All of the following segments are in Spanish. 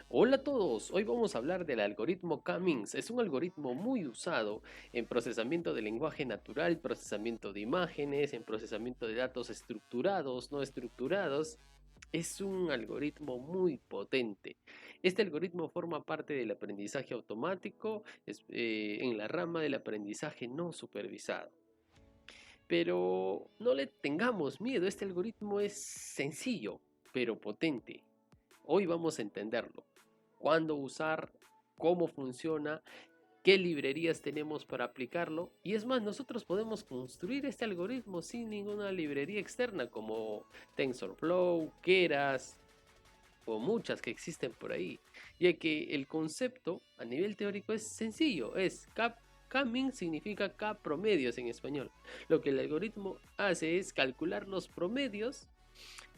Hola a todos, hoy vamos a hablar del algoritmo K-means. Es un algoritmo muy usado en procesamiento de lenguaje natural, procesamiento de imágenes, en procesamiento de datos estructurados, no estructurados. Es un algoritmo muy potente. Este algoritmo forma parte del aprendizaje automático en la rama del aprendizaje no supervisado. Pero no le tengamos miedo, este algoritmo es sencillo, pero potente. Hoy vamos a entenderlo. Cuándo usar, cómo funciona, qué librerías tenemos para aplicarlo. Y es más, nosotros podemos construir este algoritmo sin ninguna librería externa como TensorFlow, Keras o muchas que existen por ahí. Ya que el concepto a nivel teórico es sencillo, es K-min significa K promedios en español. Lo que el algoritmo hace es calcular los promedios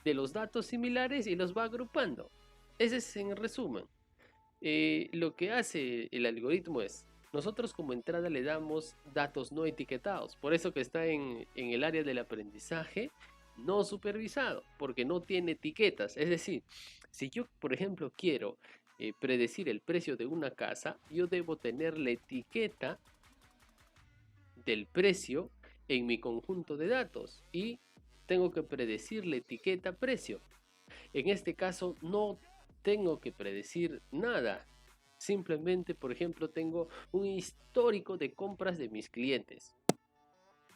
de los datos similares y los va agrupando. Ese es en resumen. Lo que hace el algoritmo es, nosotros como entrada le damos datos no etiquetados, por eso que está en el área del aprendizaje no supervisado, porque no tiene etiquetas. Es decir, si yo, por ejemplo, quiero predecir el precio de una casa, yo debo tener la etiqueta del precio en mi conjunto de datos y tengo que predecir la etiqueta precio. En este caso no tengo que predecir nada. Simplemente, por ejemplo, tengo un histórico de compras de mis clientes.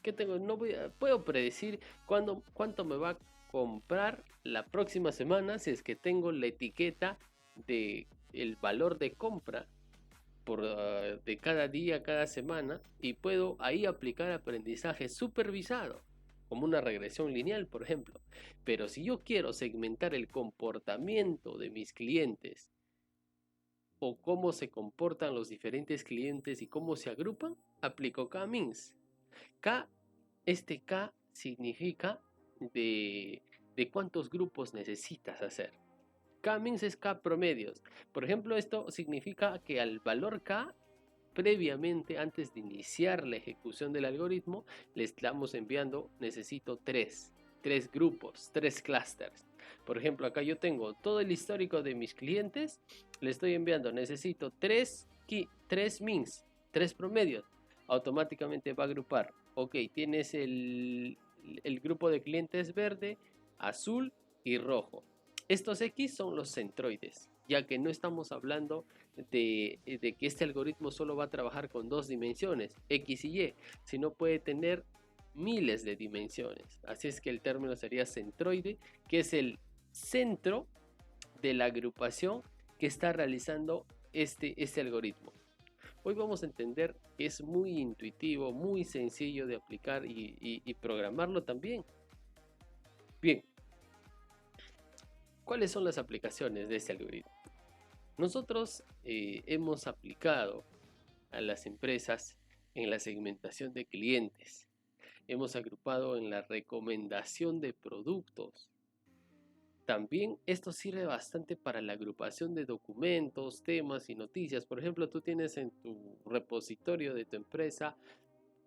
¿Qué tengo? No puedo predecir cuánto me va a comprar la próxima semana si es que tengo la etiqueta de el valor de compra de cada día, cada semana, y puedo ahí aplicar aprendizaje supervisado, como una regresión lineal, por ejemplo. Pero si yo quiero segmentar el comportamiento de mis clientes o cómo se comportan los diferentes clientes y cómo se agrupan, aplico K-means. K, este K significa de cuántos grupos necesitas hacer. K-means es K promedios. Por ejemplo, esto significa que al valor K, previamente, antes de iniciar la ejecución del algoritmo, le estamos enviando, necesito tres grupos, tres clusters. Por ejemplo, acá yo tengo todo el histórico de mis clientes, le estoy enviando, necesito tres means, tres promedios. Automáticamente va a agrupar. Ok, tienes el grupo de clientes verde, azul y rojo. Estos X son los centroides, ya que no estamos hablando de que este algoritmo solo va a trabajar con dos dimensiones, X y Y, sino puede tener miles de dimensiones. Así es que el término sería centroide, que es el centro de la agrupación que está realizando este algoritmo. Hoy vamos a entender que es muy intuitivo, muy sencillo de aplicar y programarlo también. Bien, ¿cuáles son las aplicaciones de este algoritmo? Nosotros hemos aplicado a las empresas en la segmentación de clientes. Hemos agrupado en la recomendación de productos. También esto sirve bastante para la agrupación de documentos, temas y noticias. Por ejemplo, tú tienes en tu repositorio de tu empresa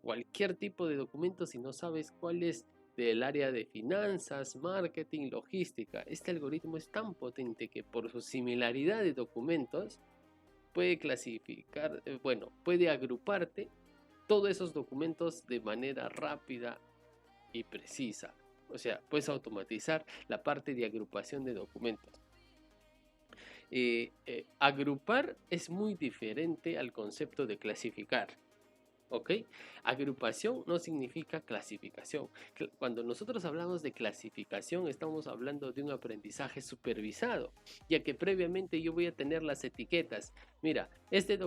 cualquier tipo de documentos y no sabes cuál es del área de finanzas, marketing, logística. Este algoritmo es tan potente que por su similaridad de documentos puede clasificar, puede agruparte todos esos documentos de manera rápida y precisa. O sea, puedes automatizar la parte de agrupación de documentos. Agrupar es muy diferente al concepto de clasificar. ¿Ok? Agrupación no significa clasificación. Cuando nosotros hablamos de clasificación, estamos hablando de un aprendizaje supervisado, ya que previamente yo voy a tener las etiquetas. Mira, este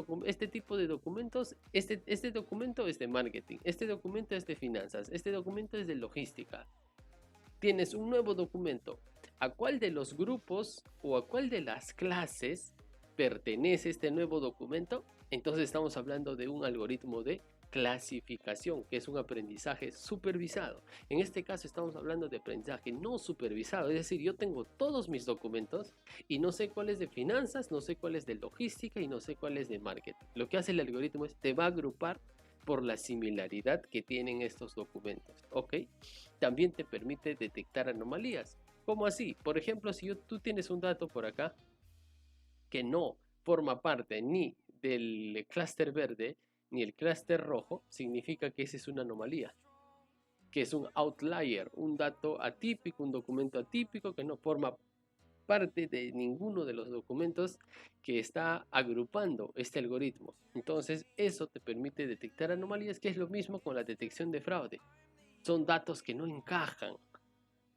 tipo de documentos, este documento es de marketing, este documento es de finanzas, este documento es de logística. Tienes un nuevo documento. ¿A cuál de los grupos o a cuál de las clases pertenece este nuevo documento? Entonces estamos hablando de un algoritmo de clasificación, que es un aprendizaje supervisado. En este caso estamos hablando de aprendizaje no supervisado, es decir, yo tengo todos mis documentos y no sé cuál es de finanzas, no sé cuál es de logística y no sé cuál es de marketing. Lo que hace el algoritmo es te va a agrupar por la similaridad que tienen estos documentos, ¿ok? También te permite detectar anomalías. ¿Cómo así? Por ejemplo, si tú tienes un dato por acá que no forma parte ni del clúster verde ni el clúster rojo, significa que esa es una anomalía, que es un outlier, un dato atípico, un documento atípico que no forma parte de ninguno de los documentos que está agrupando este algoritmo. Entonces eso te permite detectar anomalías, que es lo mismo con la detección de fraude. Son datos que no encajan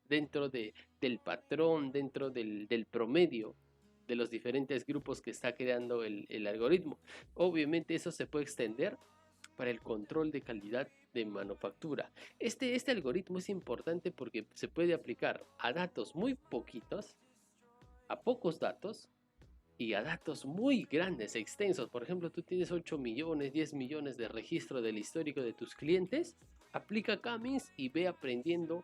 dentro del patrón, dentro del promedio de los diferentes grupos que está creando el algoritmo. Obviamente eso se puede extender para el control de calidad de manufactura. Este algoritmo es importante porque se puede aplicar a datos muy poquitos, a pocos datos y a datos muy grandes, extensos. Por ejemplo, tú tienes 8 millones, 10 millones de registro del histórico de tus clientes. Aplica Cummings y ve aprendiendo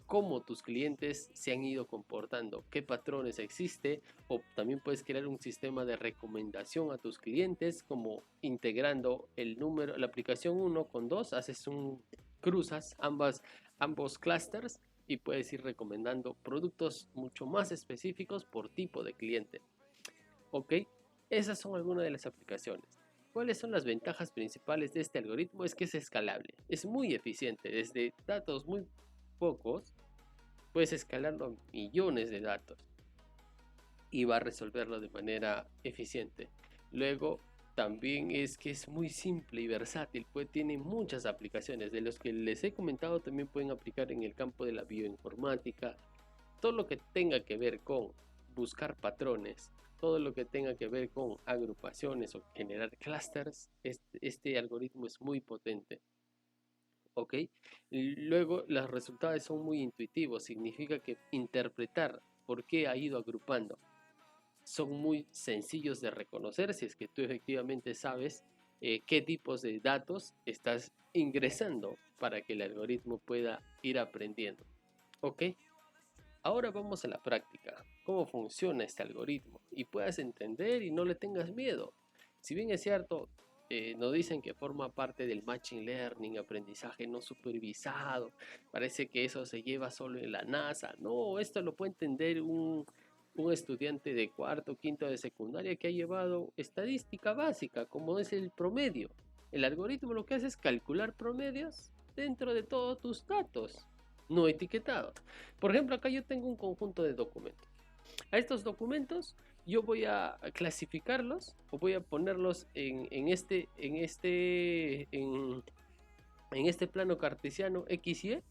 cómo tus clientes se han ido comportando, qué patrones existe, o también puedes crear un sistema de recomendación a tus clientes, como integrando el número, la aplicación 1 con 2, cruzas ambos clusters y puedes ir recomendando productos mucho más específicos por tipo de cliente. Ok, esas son algunas de las aplicaciones. ¿Cuáles son las ventajas principales de este algoritmo? Es que es escalable, es muy eficiente, desde datos muy pocos puedes escalarlo a millones de datos y va a resolverlo de manera eficiente. Luego también es que es muy simple y versátil, pues tiene muchas aplicaciones. De los que les he comentado también pueden aplicar en el campo de la bioinformática, todo lo que tenga que ver con buscar patrones, todo lo que tenga que ver con agrupaciones o generar clusters. Este algoritmo es muy potente. ¿Ok? Luego los resultados son muy intuitivos, significa que interpretar por qué ha ido agrupando son muy sencillos de reconocer si es que tú efectivamente sabes qué tipos de datos estás ingresando para que el algoritmo pueda ir aprendiendo. ¿Ok? Ahora vamos a la práctica, cómo funciona este algoritmo y puedas entender y no le tengas miedo. Si bien es cierto, nos dicen que forma parte del Machine Learning, aprendizaje no supervisado, parece que eso se lleva solo en la NASA. No, esto lo puede entender un estudiante de cuarto, quinto de secundaria que ha llevado estadística básica, como es el promedio. El algoritmo lo que hace es calcular promedios dentro de todos tus datos no etiquetados. Por ejemplo, acá yo tengo un conjunto de documentos. A estos documentos yo voy a clasificarlos o voy a ponerlos en este plano cartesiano X y Y,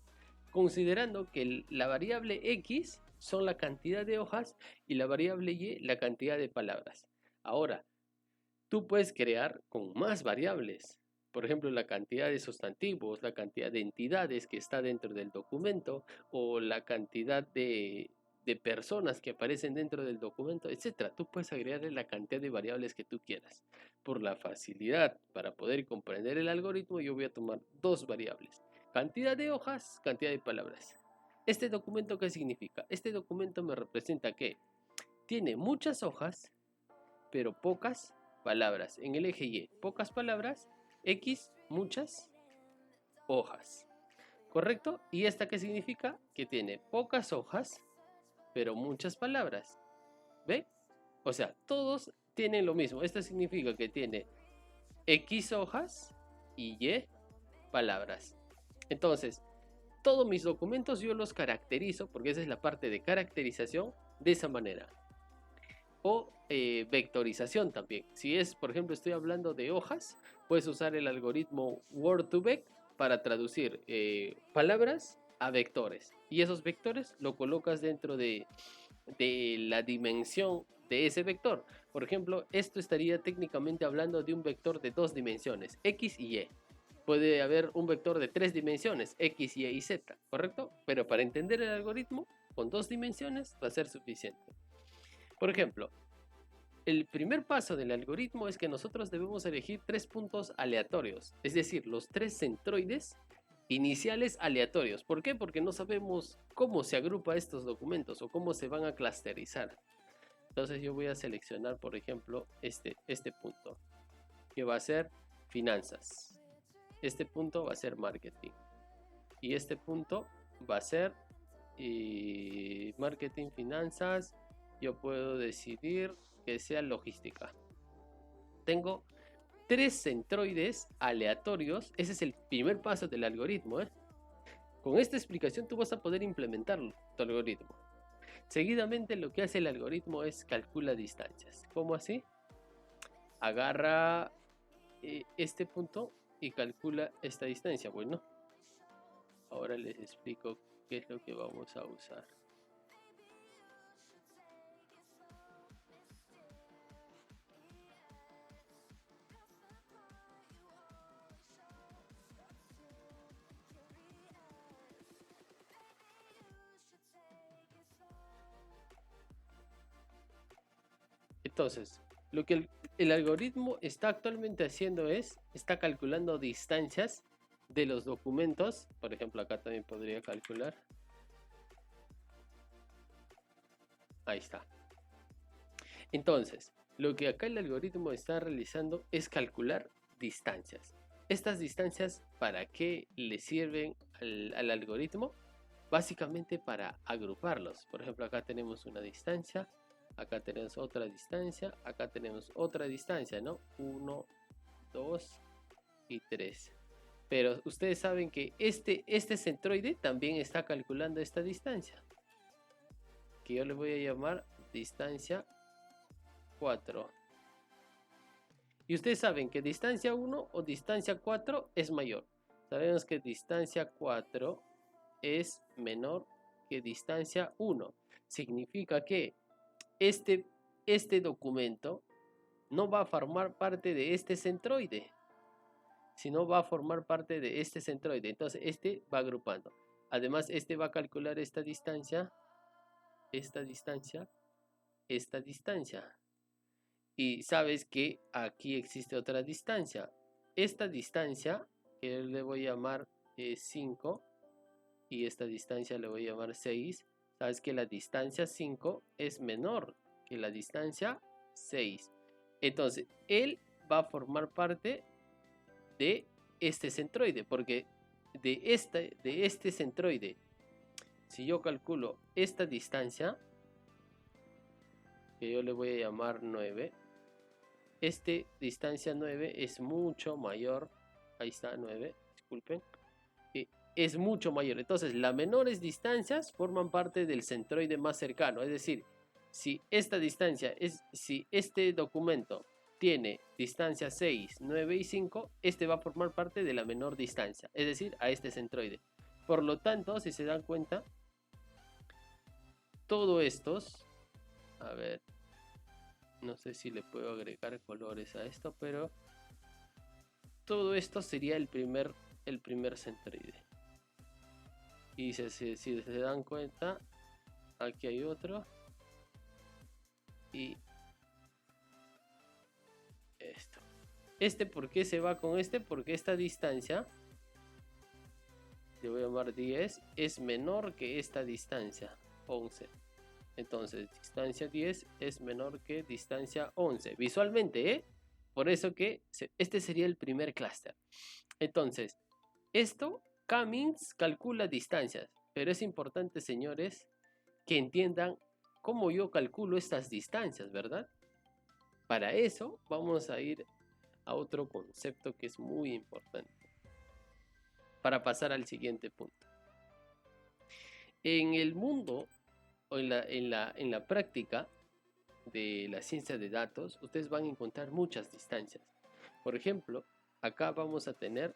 considerando que la variable X son la cantidad de hojas y la variable Y la cantidad de palabras. Ahora, tú puedes crear con más variables. Por ejemplo, la cantidad de sustantivos, la cantidad de entidades que está dentro del documento o la cantidad de personas que aparecen dentro del documento, etcétera. Tú puedes agregarle la cantidad de variables que tú quieras. Por la facilidad para poder comprender el algoritmo, yo voy a tomar dos variables. Cantidad de hojas, cantidad de palabras. ¿Este documento qué significa? Este documento me representa que tiene muchas hojas, pero pocas palabras. En el eje Y, pocas palabras, X, muchas hojas. ¿Correcto? ¿Y esta qué significa? Que tiene pocas hojas, pero muchas palabras. ¿Ve? O sea, todos tienen lo mismo. Esto significa que tiene X hojas y Y palabras. Entonces, todos mis documentos yo los caracterizo, porque esa es la parte de caracterización, de esa manera. O vectorización también. Si es, por ejemplo, estoy hablando de hojas, puedes usar el algoritmo Word2Vec para traducir palabras a vectores. Y esos vectores lo colocas dentro de la dimensión de ese vector. Por ejemplo, esto estaría técnicamente hablando de un vector de dos dimensiones, X y Y. Puede haber un vector de tres dimensiones, X, Y y Z, ¿correcto? Pero para entender el algoritmo, con dos dimensiones va a ser suficiente. Por ejemplo, el primer paso del algoritmo es que nosotros debemos elegir tres puntos aleatorios, es decir, los tres centroides iniciales aleatorios. ¿Por qué? Porque no sabemos cómo se agrupa estos documentos o cómo se van a clusterizar. Entonces yo voy a seleccionar, por ejemplo, este punto, que va a ser finanzas. Este punto va a ser marketing. Y este punto va a ser marketing, finanzas. Yo puedo decidir que sea logística. Tengo 3 centroides aleatorios. Ese es el primer paso del algoritmo, ¿eh? Con esta explicación tú vas a poder implementar tu algoritmo. Seguidamente lo que hace el algoritmo es calcula distancias. ¿Cómo así? Agarra este punto y calcula esta distancia. Bueno, ahora les explico qué es lo que vamos a usar. Entonces, lo que el algoritmo está actualmente haciendo es, está calculando distancias de los documentos. Por ejemplo, acá también podría calcular. Ahí está. Entonces, lo que acá el algoritmo está realizando es calcular distancias. Estas distancias, ¿para qué le sirven al algoritmo? Básicamente para agruparlos. Por ejemplo, acá tenemos una distancia, acá tenemos otra distancia, acá tenemos otra distancia, ¿no? 1, 2 y 3. Pero ustedes saben que este centroide también está calculando esta distancia, que yo le voy a llamar distancia 4. Y ustedes saben que distancia 1 o distancia 4 es mayor. Sabemos que distancia 4 es menor que distancia 1. Significa que este documento no va a formar parte de este centroide, sino va a formar parte de este centroide. Entonces este va agrupando. Además este va a calcular esta distancia, esta distancia, esta distancia. Y sabes que aquí existe otra distancia. Esta distancia, que le voy a llamar 5, y esta distancia le voy a llamar 6. Sabes que la distancia 5 es menor que la distancia 6. Entonces, él va a formar parte de este centroide, porque de este centroide, si yo calculo esta distancia, que yo le voy a llamar 9, distancia 9 es mucho mayor. Ahí está 9, disculpen. Es mucho mayor. Entonces, las menores distancias forman parte del centroide más cercano. Es decir, si esta distancia si este documento tiene distancia 6, 9 y 5, este va a formar parte de la menor distancia, es decir, a este centroide. Por lo tanto, si se dan cuenta, todos estos, a ver, no sé si le puedo agregar colores a esto, pero todo esto sería el primer centroide. Y si se dan cuenta, aquí hay otro. Y esto. ¿Por qué se va con este? Porque esta distancia, le voy a llamar 10, es menor que esta distancia, 11. Entonces, distancia 10 es menor que distancia 11. Visualmente, ¿eh? Por eso que este sería el primer clúster. Entonces, K-means calcula distancias. Pero es importante, señores, que entiendan cómo yo calculo estas distancias, ¿verdad? Para eso vamos a ir a otro concepto que es muy importante para pasar al siguiente punto. En el mundo o en la práctica de la ciencia de datos, ustedes van a encontrar muchas distancias. Por ejemplo, acá vamos a tener,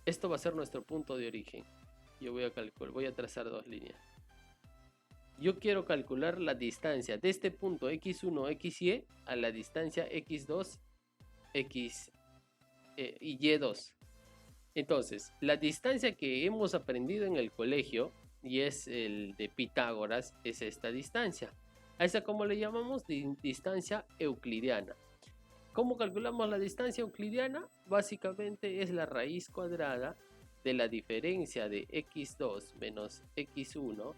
esto va a ser nuestro punto de origen. Yo voy a trazar dos líneas. Yo quiero calcular la distancia de este punto x1, xy a la distancia x2, x y y2. Entonces, la distancia que hemos aprendido en el colegio, y es el de Pitágoras, es esta distancia. A esa, ¿cómo le llamamos? Distancia euclidiana. ¿Cómo calculamos la distancia euclidiana? Básicamente es la raíz cuadrada de la diferencia de x2 menos x1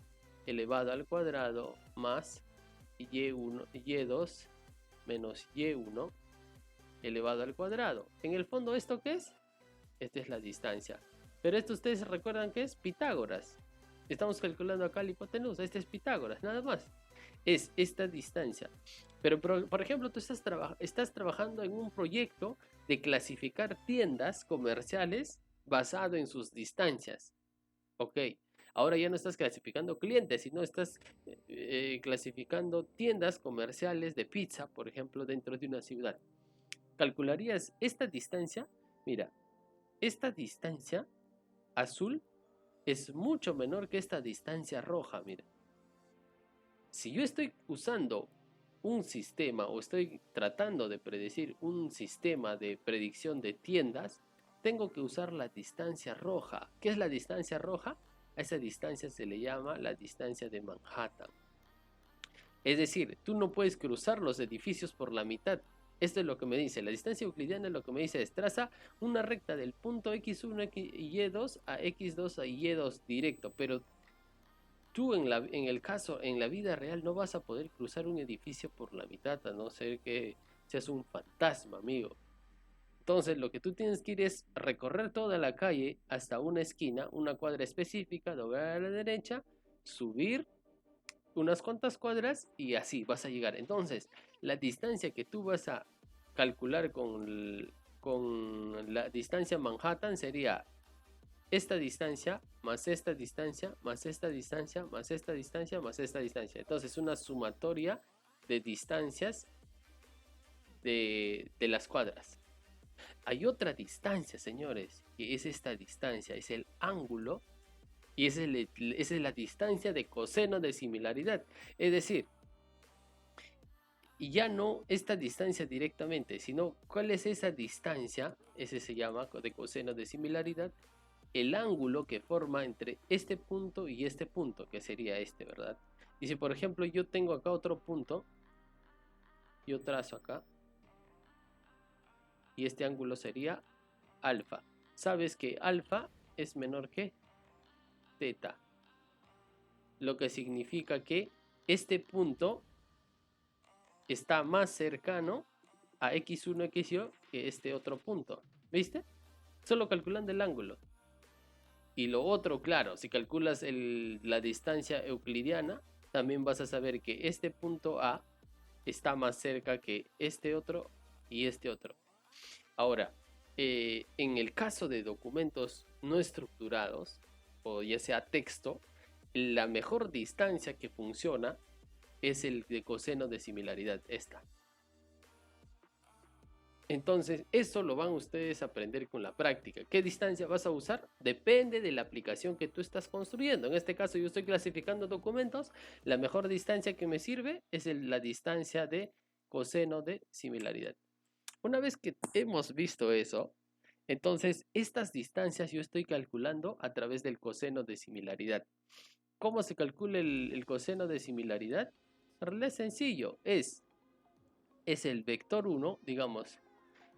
elevado al cuadrado más y2 menos y1 elevado al cuadrado. En el fondo, ¿esto qué es? Esta es la distancia. Pero esto ustedes recuerdan que es Pitágoras. Estamos calculando acá la hipotenusa. Este es Pitágoras, nada más. es esta distancia. Pero, por ejemplo, tú estás trabajando en un proyecto de clasificar tiendas comerciales basado en sus distancias. Ok, ahora ya no estás clasificando clientes, sino estás clasificando tiendas comerciales de pizza, por ejemplo, dentro de una ciudad. Calcularías esta distancia. Mira, esta distancia azul es mucho menor que esta distancia roja. Mira, si yo estoy usando un sistema o estoy tratando de predecir un sistema de predicción de tiendas, tengo que usar la distancia roja. ¿Qué es la distancia roja? A esa distancia se le llama la distancia de Manhattan. Es decir, tú no puedes cruzar los edificios por la mitad. Esto es lo que me dice. La distancia euclidiana lo que me dice es traza una recta del punto x1 y y2 a x2 a y2 directo. Pero tú en el caso, en la vida real, no vas a poder cruzar un edificio por la mitad, a no ser que seas un fantasma, amigo. Entonces lo que tú tienes que ir es recorrer toda la calle hasta una esquina, una cuadra específica, doblar a la derecha, subir unas cuantas cuadras y así vas a llegar. Entonces, la distancia que tú vas a calcular con la distancia Manhattan sería esta distancia más esta distancia más esta distancia más esta distancia más esta distancia. Entonces, una sumatoria de distancias de las cuadras. Hay otra distancia, señores, que es esta distancia, es el ángulo. Y esa es la distancia de coseno de similaridad. Es decir, y ya no esta distancia directamente, sino cuál es esa distancia, ese se llama de coseno de similaridad, el ángulo que forma entre este punto y este punto, que sería este, ¿verdad? Y si por ejemplo yo tengo acá otro punto, yo trazo acá, y este ángulo sería alfa. Sabes que alfa es menor que teta, lo que significa que este punto está más cercano a x1, x2 que este otro punto. ¿Viste? Solo calculando el ángulo. Y lo otro, claro, si calculas la distancia euclidiana, también vas a saber que este punto A está más cerca que este otro y este otro. Ahora, en el caso de documentos no estructurados, o ya sea texto, la mejor distancia que funciona es el de coseno de similaridad, esta. Entonces, eso lo van ustedes a aprender con la práctica. ¿Qué distancia vas a usar? Depende de la aplicación que tú estás construyendo. En este caso, yo estoy clasificando documentos. La mejor distancia que me sirve es la distancia de coseno de similaridad. Una vez que hemos visto eso, entonces estas distancias yo estoy calculando a través del coseno de similaridad. ¿Cómo se calcula el coseno de similaridad? En realidad es sencillo. Es el vector 1, digamos,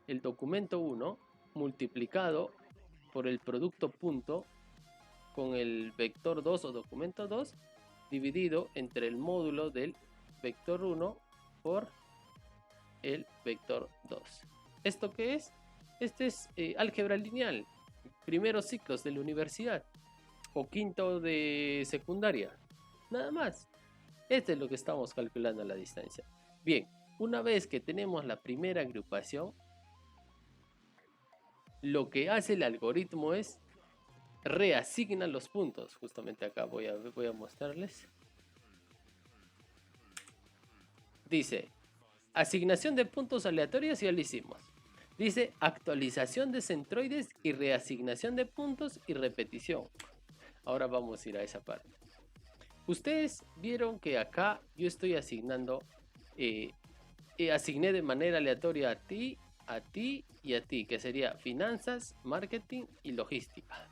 el documento 1 multiplicado por el producto punto con el vector 2 o documento 2 dividido entre el módulo del vector 1 por el vector 2. ¿Esto qué es? Este es álgebra lineal, primeros ciclos de la universidad o quinto de secundaria, nada más. Este es lo que estamos calculando a la distancia. Bien, una vez que tenemos la primera agrupación, lo que hace el algoritmo es reasigna los puntos. Justamente acá voy a mostrarles. Dice, asignación de puntos aleatorios, ya lo hicimos. Dice actualización de centroides y reasignación de puntos y repetición. Ahora vamos a ir a esa parte. Ustedes vieron que acá yo estoy asignando, asigné de manera aleatoria a ti y a ti, que sería finanzas, marketing y logística.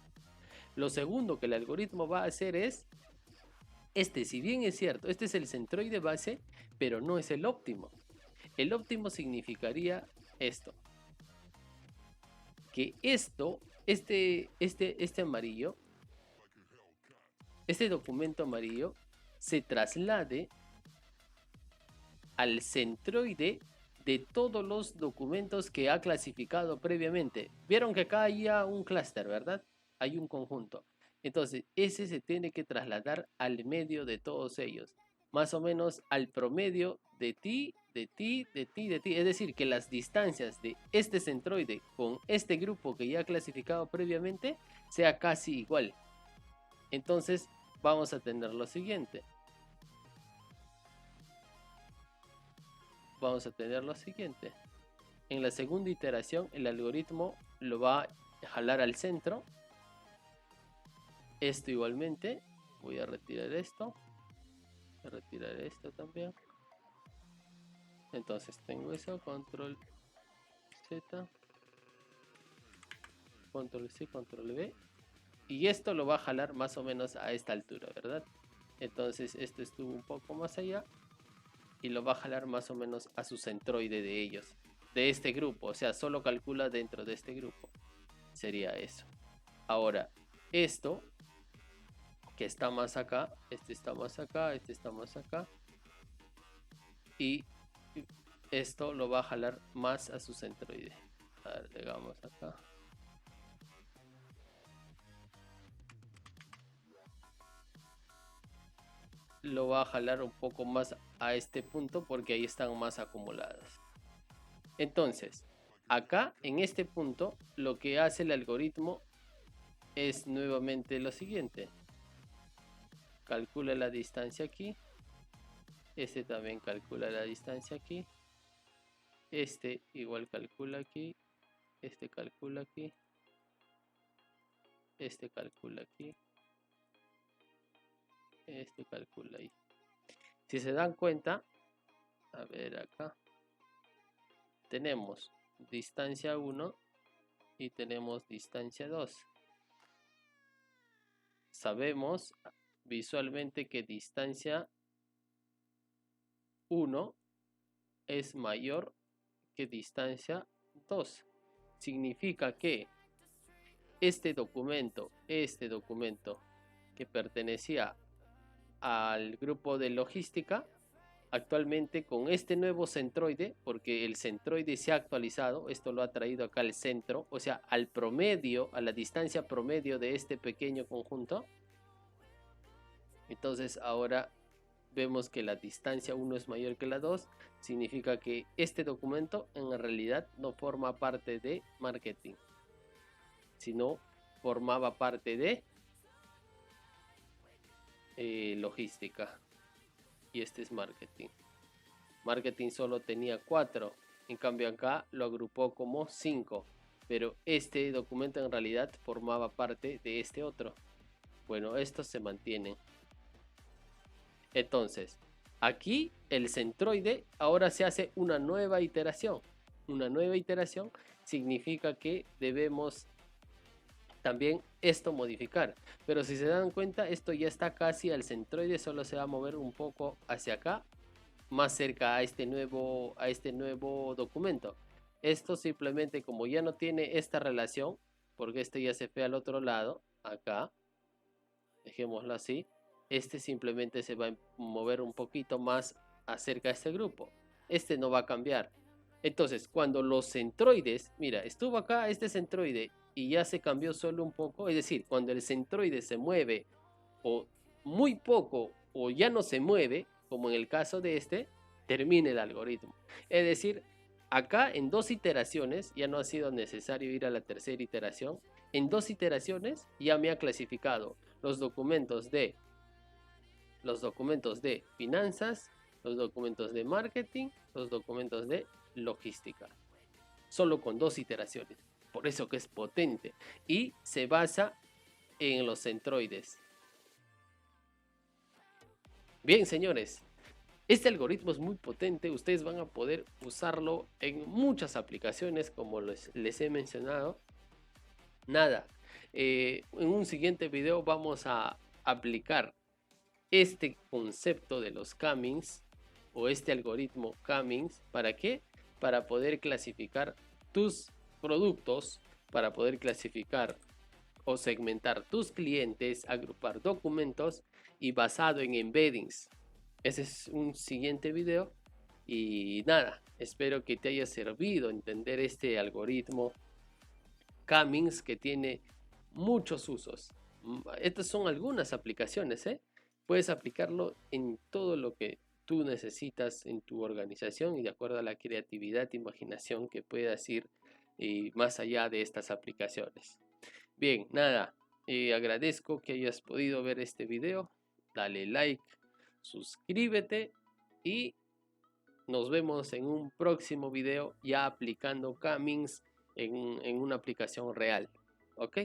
Lo segundo que el algoritmo va a hacer es, si bien es cierto, este es el centroide base, pero no es el óptimo. El óptimo significaría esto. Que este amarillo, este documento amarillo, se traslade al centroide de todos los documentos que ha clasificado previamente. Vieron que acá hay un clúster, ¿verdad? Hay un conjunto. Entonces, ese se tiene que trasladar al medio de todos ellos. más o menos al promedio de ti, de ti, de ti, de ti. Es decir, que las distancias de este centroide con este grupo que ya ha clasificado previamente sea casi igual. Entonces vamos a tener lo siguiente. Vamos a tener lo siguiente. En la segunda iteración el algoritmo lo va a jalar al centro. Esto igualmente. Voy a retirar esto. Voy a retirar esto también. Entonces tengo eso. Control Z. Control C, Control V. Y esto lo va a jalar más o menos a esta altura, ¿verdad? Entonces esto estuvo un poco más allá. Y lo va a jalar más o menos a su centroide de ellos. De este grupo. O sea, solo calcula dentro de este grupo. Sería eso. Ahora, esto que está más acá, este está más acá, este está más acá, y esto lo va a jalar más a su centroide. A ver, llegamos acá. Lo va a jalar un poco más a este punto porque ahí están más acumuladas. Entonces, acá en este punto, lo que hace el algoritmo es nuevamente lo siguiente. Calcula la distancia aquí. Este también calcula la distancia aquí. Este igual calcula aquí. Este calcula aquí. Este calcula aquí. Este calcula ahí. Si se dan cuenta, a ver acá. Tenemos distancia 1 y tenemos distancia 2. Sabemos visualmente que distancia 1 es mayor que distancia 2. Significa que este documento que pertenecía al grupo de logística, actualmente con este nuevo centroide, porque el centroide se ha actualizado, esto lo ha traído acá al centro, o sea, al promedio, a la distancia promedio de este pequeño conjunto. Entonces ahora vemos que la distancia 1 es mayor que la 2, significa que este documento en realidad no forma parte de marketing, sino formaba parte de logística. Y este es marketing. Marketing solo tenía 4, en cambio acá lo agrupó como 5, pero este documento en realidad formaba parte de este otro. Bueno, estos se mantienen. Entonces, aquí el centroide ahora se hace una nueva iteración. Una nueva iteración significa que debemos también esto modificar. Pero si se dan cuenta, esto ya está casi al centroide, solo se va a mover un poco hacia acá, más cerca a este nuevo documento. Esto simplemente, como ya no tiene esta relación, porque este ya se fue al otro lado, acá, dejémoslo así, este simplemente se va a mover un poquito más acerca de este grupo. Este no va a cambiar. Entonces, cuando los centroides, mira, estuvo acá este centroide y ya se cambió solo un poco, es decir, cuando el centroide se mueve o muy poco o ya no se mueve, como en el caso de este, termina el algoritmo. Es decir, acá en 2 iteraciones, ya no ha sido necesario ir a la tercera iteración, en 2 iteraciones ya me ha clasificado los documentos de finanzas, los documentos de marketing, los documentos de logística. Solo con 2 iteraciones. Por eso que es potente. Y se basa en los centroides. Bien, señores. Este algoritmo es muy potente. Ustedes van a poder usarlo en muchas aplicaciones como les he mencionado. Nada. En un siguiente video vamos a aplicar este concepto de los K-means o este algoritmo K-means. ¿Para qué? Para poder clasificar tus productos, para poder clasificar o segmentar tus clientes, agrupar documentos y basado en embeddings. Ese es un siguiente video y nada, espero que te haya servido entender este algoritmo K-means que tiene muchos usos. Estas son algunas aplicaciones, puedes aplicarlo en todo lo que tú necesitas en tu organización y de acuerdo a la creatividad e imaginación que puedas ir más allá de estas aplicaciones. Bien, nada, agradezco que hayas podido ver este video. Dale like, suscríbete y nos vemos en un próximo video ya aplicando Cummings en una aplicación real. ¿Ok?